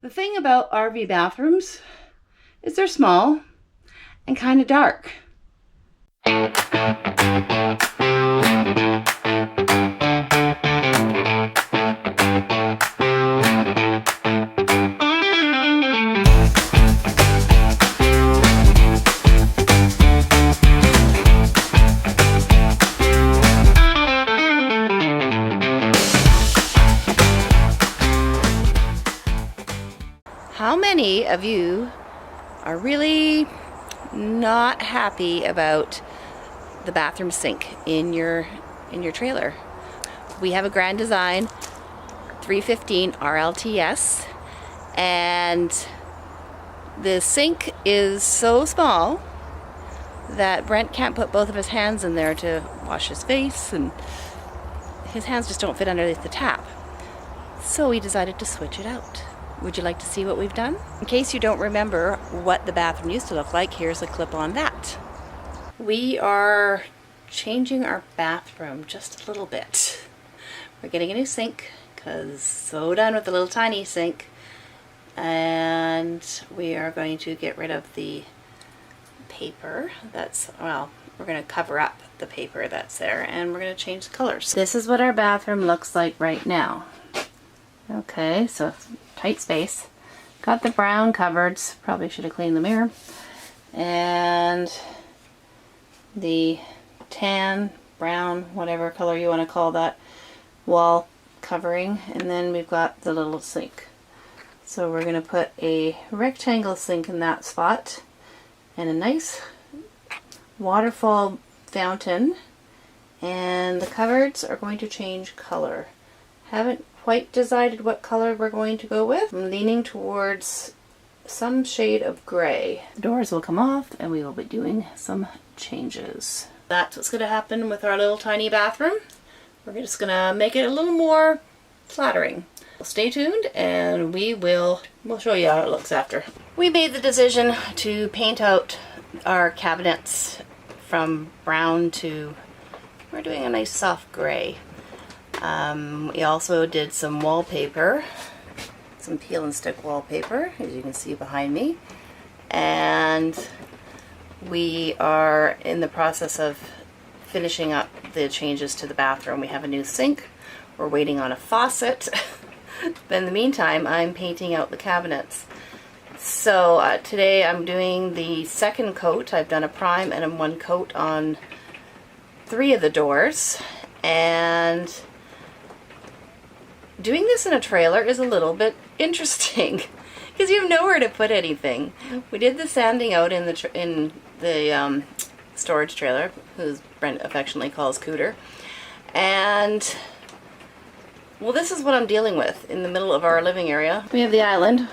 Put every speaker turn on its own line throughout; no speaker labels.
The thing about RV bathrooms is they're small and kind of dark. How many of you are really not happy about the bathroom sink in your trailer? We have a Grand Design 315 RLTS, and the sink is so small that Brent can't put both of his hands in there to wash his face, and his hands just don't fit underneath the tap. So we decided to switch it out. Would you like to see what we've done? In case you don't remember what the bathroom used to look like, here's a clip on that. We are changing our bathroom just a little bit. We're getting a new sink because so done with the little tiny sink. And we are going to get rid of the paper that's, well, we're going to cover up the paper that's there, and we're going to change the colors. This is what our bathroom looks like right now. Okay, so tight space. Got the brown cupboards. Probably should have cleaned the mirror. And the tan, brown, whatever color you want to call that, wall covering. And then we've got the little sink. So we're going to put a rectangle sink in that spot and a nice waterfall fountain. And the cupboards are going to change color. Haven't quite decided what color we're going to go with. I'm leaning towards some shade of gray. The doors will come off and we will be doing some changes. That's what's going to happen with our little tiny bathroom. We're just going to make it a little more flattering. Stay tuned and we'll show you how it looks after. We made the decision to paint out our cabinets from brown to, we're doing a nice soft gray. We also did some wallpaper, some peel and stick wallpaper, as you can see behind me, and we are in the process of finishing up the changes to the bathroom. We have a new sink, we're waiting on a faucet, but in the meantime I'm painting out the cabinets. So today I'm doing the second coat. I've done a prime and one coat on 3 of the doors, and doing this in a trailer is a little bit interesting because you have nowhere to put anything. We did the sanding out in the storage trailer, who Brent affectionately calls Cooter, and well, this is what I'm dealing with in the middle of our living area. We have the island,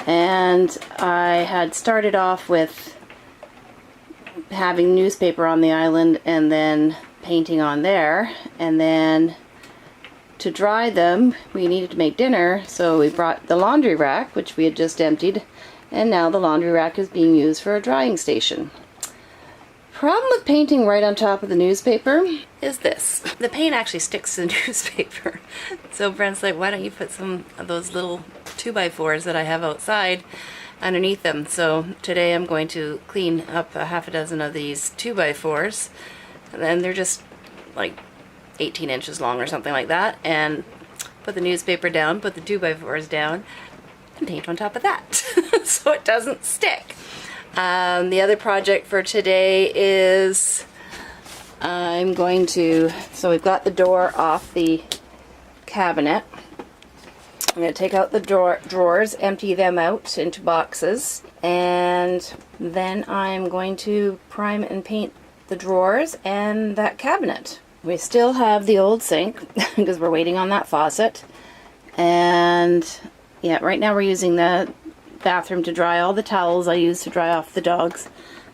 and I had started off with having newspaper on the island and then painting on there, and then to dry them we needed to make dinner, so we brought the laundry rack, which we had just emptied, and now the laundry rack is being used for a drying station. Problem with painting right on top of the newspaper is this: the paint actually sticks to the newspaper. So Brent's like, why don't you put some of those little 2x4s that I have outside underneath them? So today I'm going to clean up a half a dozen of these 2x4s, and they're just like 18 inches long or something like that, and put the newspaper down, put the 2x4s down, and paint on top of that so it doesn't stick. The other project for today is I'm going to, so we've got the door off the cabinet. I'm going to take out the drawers, empty them out into boxes, and then I'm going to prime and paint the drawers and that cabinet. We still have the old sink because we're waiting on that faucet, and yeah, right now we're using the bathroom to dry all the towels I use to dry off the dogs.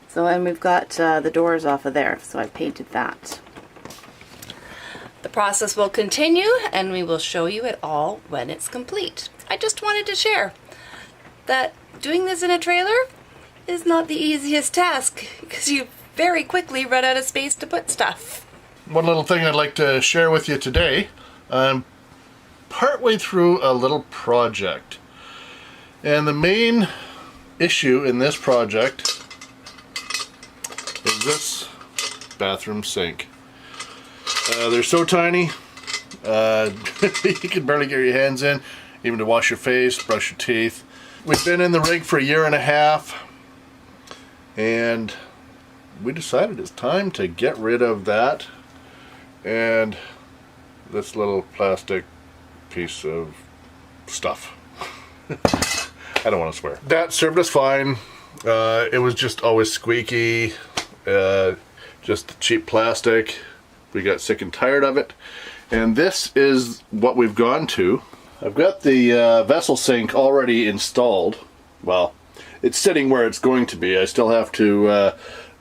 So, and we've got the doors off of there, so I painted that. The process will continue and we will show you it all when it's complete. I just wanted to share that doing this in a trailer is not the easiest task because you very quickly run out of space to put stuff.
One little thing I'd like to share with you today, I'm partway through a little project. And the main issue in this project is this bathroom sink. They're so tiny, you can barely get your hands in, even to wash your face, brush your teeth. We've been in the rig for 1.5 years, and we decided it's time to get rid of that and this little plastic piece of stuff. I don't want to swear. That served us fine. It was just always squeaky, just cheap plastic. We got sick and tired of it. And this is what we've gone to. I've got the vessel sink already installed. Well, it's sitting where it's going to be. I still have to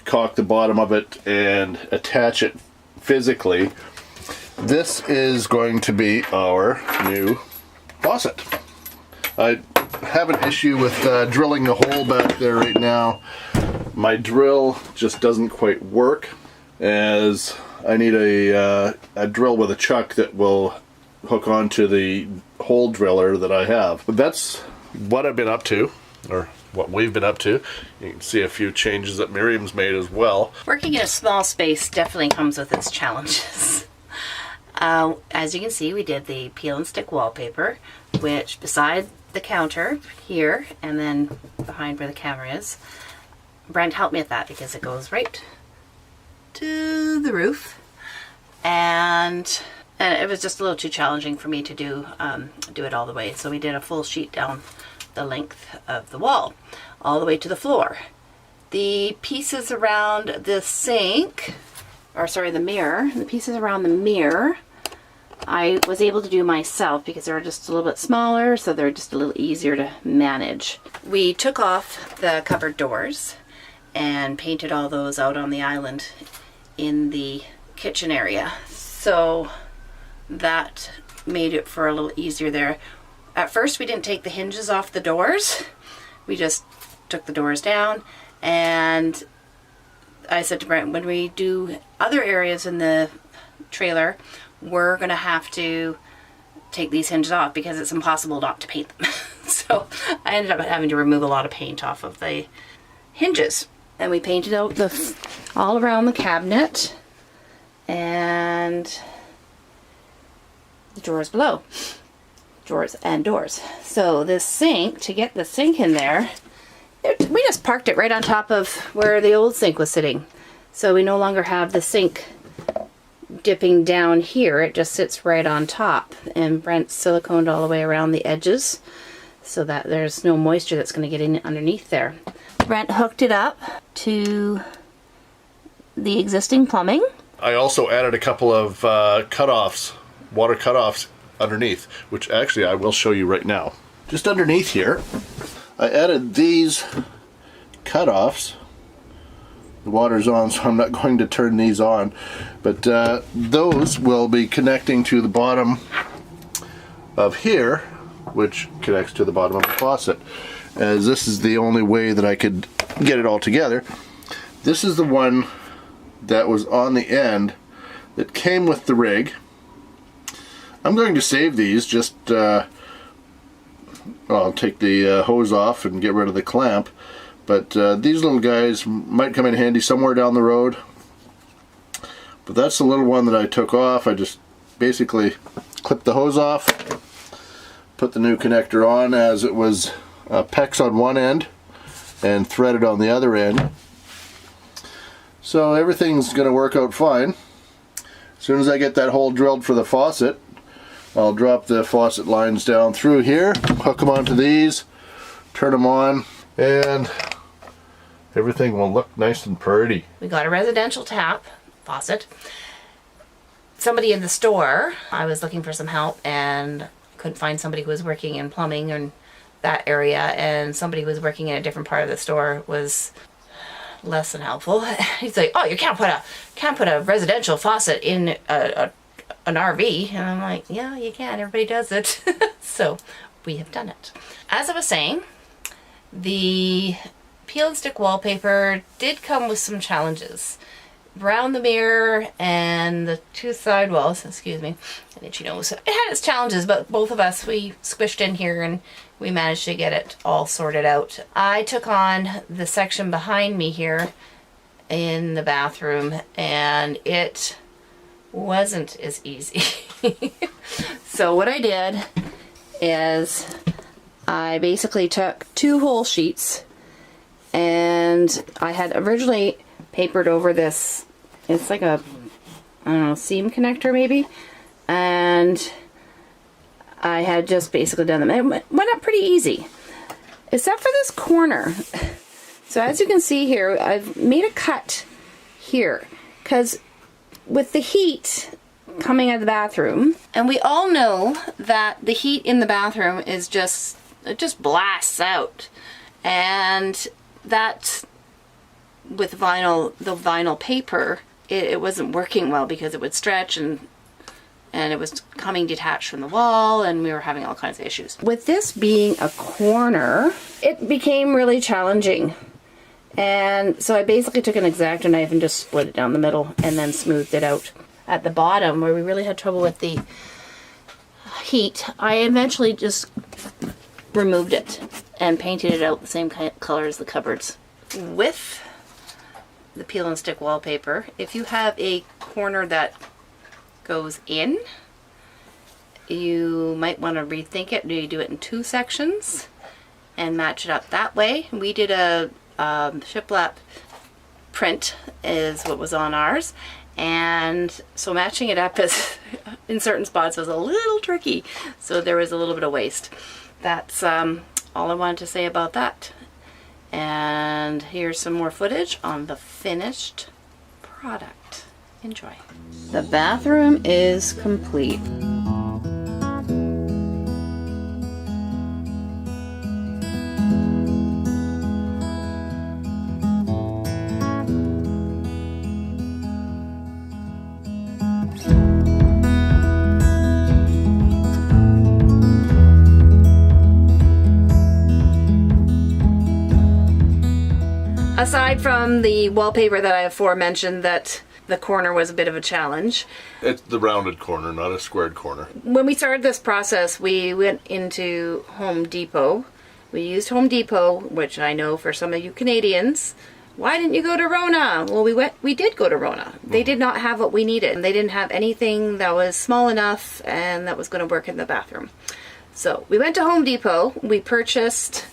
caulk the bottom of it and attach it physically. This is going to be our new faucet. I have an issue with drilling a hole back there right now. My drill just doesn't quite work, as I need a drill with a chuck that will hook onto the hole driller that I have. But that's what I've been up to, or what we've been up to. You can see a few changes that Miriam's made as well.
Working in a small space definitely comes with its challenges. As you can see, we did the peel and stick wallpaper, which beside the counter here and then behind where the camera is, Brent helped me at that because it goes right to the roof, and it was just a little too challenging for me to do it all the way. So we did a full sheet down the length of the wall all the way to the floor. The pieces around the sink, or sorry, the mirror, the pieces around the mirror, I was able to do myself because they were just a little bit smaller, so they're just a little easier to manage. We took off the cupboard doors and painted all those out on the island in the kitchen area, so that made it for a little easier there. At first we didn't take the hinges off the doors, we just took the doors down, and I said to Brent, when we do other areas in the trailer, we're gonna have to take these hinges off because it's impossible not to paint them. So I ended up having to remove a lot of paint off of the hinges. And we painted out all around the cabinet and the drawers below. Drawers and doors. So this sink, to get the sink in there, we just parked it right on top of where the old sink was sitting. So we no longer have the sink dipping down here, it just sits right on top, and Brent siliconed all the way around the edges so that there's no moisture that's going to get in underneath there. Brent hooked it up to the existing plumbing.
I also added a couple of cutoffs, water cutoffs underneath, which actually I will show you right now. Just underneath here, I added these cutoffs. The water's on, so I'm not going to turn these on, but those will be connecting to the bottom of here, which connects to the bottom of the faucet, as this is the only way that I could get it all together. This is the one that was on the end that came with the rig. I'm going to save these, just I'll take the hose off and get rid of the clamp. But these little guys might come in handy somewhere down the road. But that's the little one that I took off. I just basically clipped the hose off, put the new connector on as it was PEX on one end and threaded on the other end. So everything's going to work out fine. As soon as I get that hole drilled for the faucet, I'll drop the faucet lines down through here, hook them onto these, turn them on, and everything will look nice and pretty.
We got a residential tap faucet. Somebody in the store, I was looking for some help and couldn't find somebody who was working in plumbing in that area, and somebody who was working in a different part of the store was less than helpful. He's like, "Oh, you can't put a residential faucet in an RV," and I'm like, "Yeah, you can. Everybody does it." So we have done it. As I was saying, the peel and stick wallpaper did come with some challenges. Around the mirror and the two side walls, excuse me, an itchy nose. It had its challenges, but both of us, we squished in here and we managed to get it all sorted out. I took on the section behind me here in the bathroom, and it wasn't as easy. So what I did is I basically took 2 whole sheets, and I had originally papered over this, it's like a, I don't know, seam connector maybe, and I had just basically done them. It went up pretty easy, except for this corner. So as you can see here, I've made a cut here, because with the heat coming out of the bathroom, and we all know that the heat in the bathroom is just, it just blasts out, and that with vinyl, the vinyl paper, it wasn't working well because it would stretch and it was coming detached from the wall, and we were having all kinds of issues. With this being a corner, it became really challenging. And so I basically took an X-Acto knife and just split it down the middle and then smoothed it out. At the bottom, where we really had trouble with the heat, I eventually just removed it and painted it out the same kind of color as the cupboards. With the peel and stick wallpaper, if you have a corner that goes in, you might want to rethink it. Do you do it in 2 sections and match it up that way? We did a shiplap print is what was on ours, and so matching it up is in certain spots was a little tricky, so there was a little bit of waste. That's all I wanted to say about that. And here's some more footage on the finished product. Enjoy. The bathroom is complete. Aside from the wallpaper that I aforementioned, that the corner was a bit of a challenge.
It's the rounded corner, not a squared corner.
When we started this process, we went into Home Depot. We used Home Depot, which I know for some of you Canadians, why didn't you go to Rona? Well, we did go to Rona. They did not have what we needed. They didn't have anything that was small enough and that was going to work in the bathroom. So we went to Home Depot. We purchased,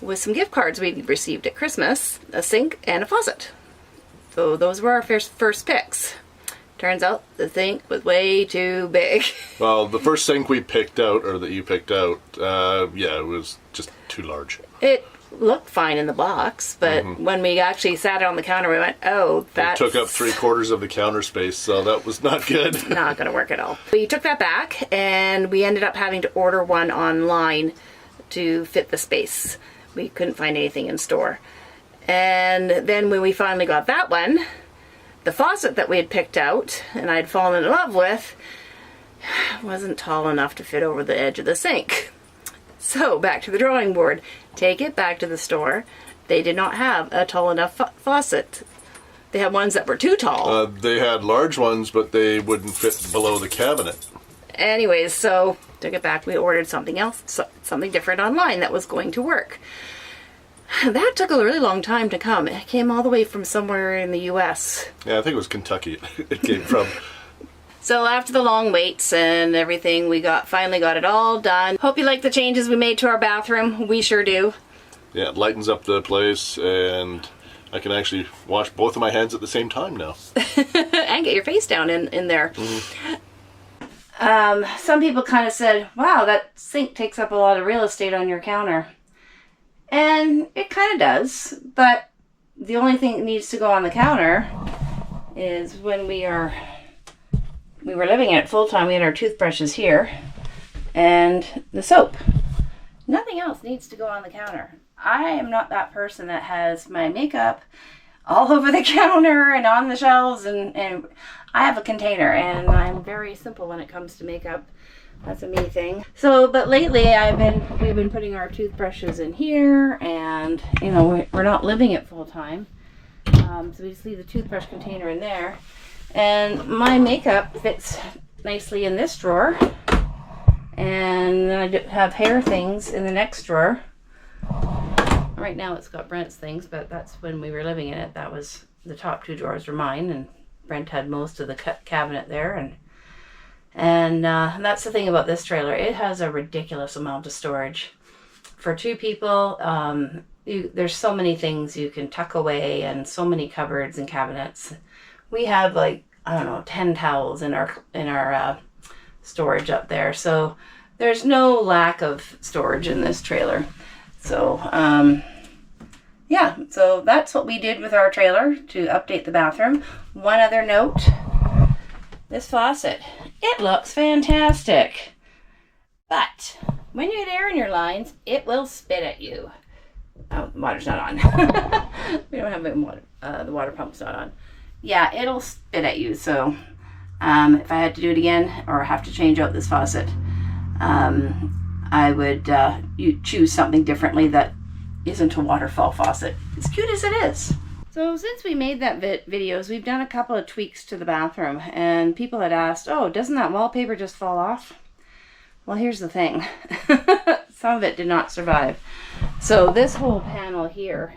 with some gift cards we received at Christmas, a sink and a faucet. So those were our first picks. Turns out the sink was way too big.
Well, the first sink we picked out, or that you picked out, yeah, it was just too large.
It looked fine in the box, but when we actually sat it on the counter, we went, oh, that
took up 3/4 of the counter space, so that was not good.
Not going to work at all. We took that back, and we ended up having to order one online to fit the space. We couldn't find anything in store. And then when we finally got that one, the faucet that we had picked out and I'd fallen in love with wasn't tall enough to fit over the edge of the sink. So back to the drawing board. Take it back to the store. They did not have a tall enough faucet. They had ones that were too tall.
They had large ones, but they wouldn't fit below the cabinet.
Anyways, so took it back. We ordered something else, something different online that was going to work. That took a really long time to come. It came all the way from somewhere in the US.
Yeah, I think it was Kentucky it came from.
So after the long waits and everything, we finally got it all done. Hope you like the changes we made to our bathroom. We sure do.
Yeah, it lightens up the place, and I can actually wash both of my hands at the same time now.
And get your face down in there. Some people kind of said, wow, that sink takes up a lot of real estate on your counter. And it kind of does, but the only thing that needs to go on the counter is when we were living in it full time, we had our toothbrushes here and the soap. Nothing else needs to go on the counter. I am not that person that has my makeup all over the counter and on the shelves, and I have a container, and I'm very simple when it comes to makeup. That's a me thing. So, but lately we've been putting our toothbrushes in here, and you know, we're not living it full time. So we just leave the toothbrush container in there. And my makeup fits nicely in this drawer. And then I have hair things in the next drawer. Right now it's got Brent's things, but that's when we were living in it. That was the top 2 drawers were mine, and Brent had most of the cabinet there. And that's the thing about this trailer. It has a ridiculous amount of storage. For 2 people, there's so many things you can tuck away and so many cupboards and cabinets. We have like, I don't know, 10 towels in our storage up there. So there's no lack of storage in this trailer. So, yeah, so that's what we did with our trailer to update the bathroom. One other note, this faucet, it looks fantastic. But when you get air in your lines, it will spit at you. Oh, the water's not on. We don't have water. The water pump's not on. Yeah, it'll spit at you. So if I had to do it again or have to change out this faucet, I would choose something differently that isn't a waterfall faucet, as cute as it is. So since we made that videos, we've done a couple of tweaks to the bathroom, and people had asked, oh, doesn't that wallpaper just fall off? Well, here's the thing. Some of it did not survive. So this whole panel here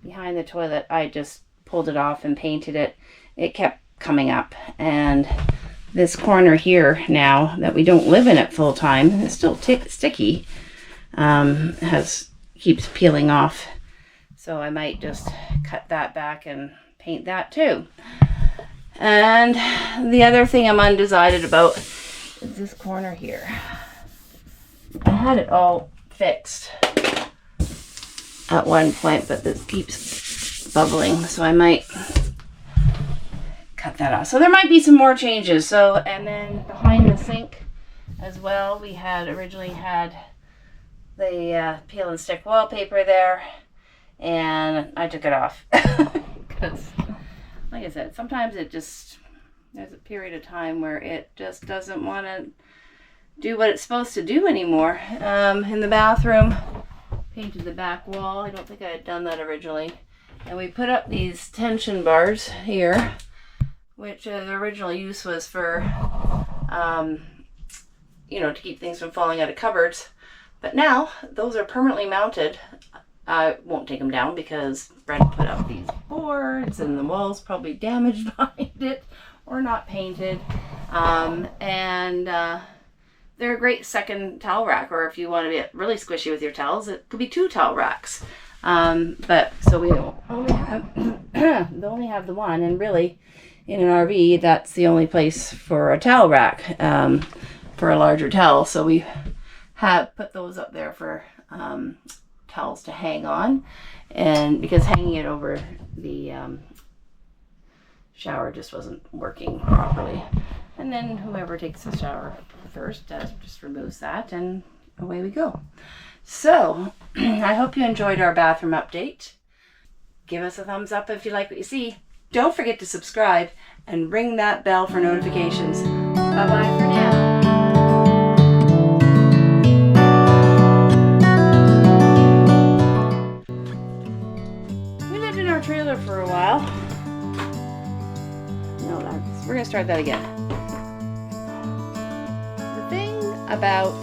behind the toilet, I just pulled it off and painted it. It kept coming up, and this corner here now that we don't live in it full time, it's still sticky, keeps peeling off. So I might just cut that back and paint that too. And the other thing I'm undecided about is this corner here. I had it all fixed at one point, but this keeps bubbling, so I might cut that off. So there might be some more changes. So, and then behind the sink as well, we had originally had the peel and stick wallpaper there, and I took it off because, like I said, sometimes there's a period of time where it just doesn't want to do what it's supposed to do anymore. In the bathroom, painted the back wall. I don't think I had done that originally. And we put up these tension bars here, which the original use was for, to keep things from falling out of cupboards. But now those are permanently mounted. I won't take them down because Brent put up these boards and the wall's probably damaged behind it or not painted. They're a great second towel rack, or if you want to be really squishy with your towels, it could be 2 towel racks. But so we only have the one, and really in an RV that's the only place for a towel rack, for a larger towel. So we have put those up there for towels to hang on, and because hanging it over the shower just wasn't working properly. And then whoever takes the shower first just removes that, and away we go. So I hope you enjoyed our bathroom update. Give us a thumbs up if you like what you see. Don't forget to subscribe and ring that bell for notifications. Bye-bye for now. We lived in our trailer for a while. No, we're going to start that again. The thing about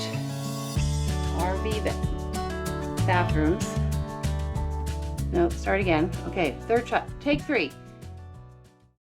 RV bathrooms. No, start again. Okay, third try. Take 3.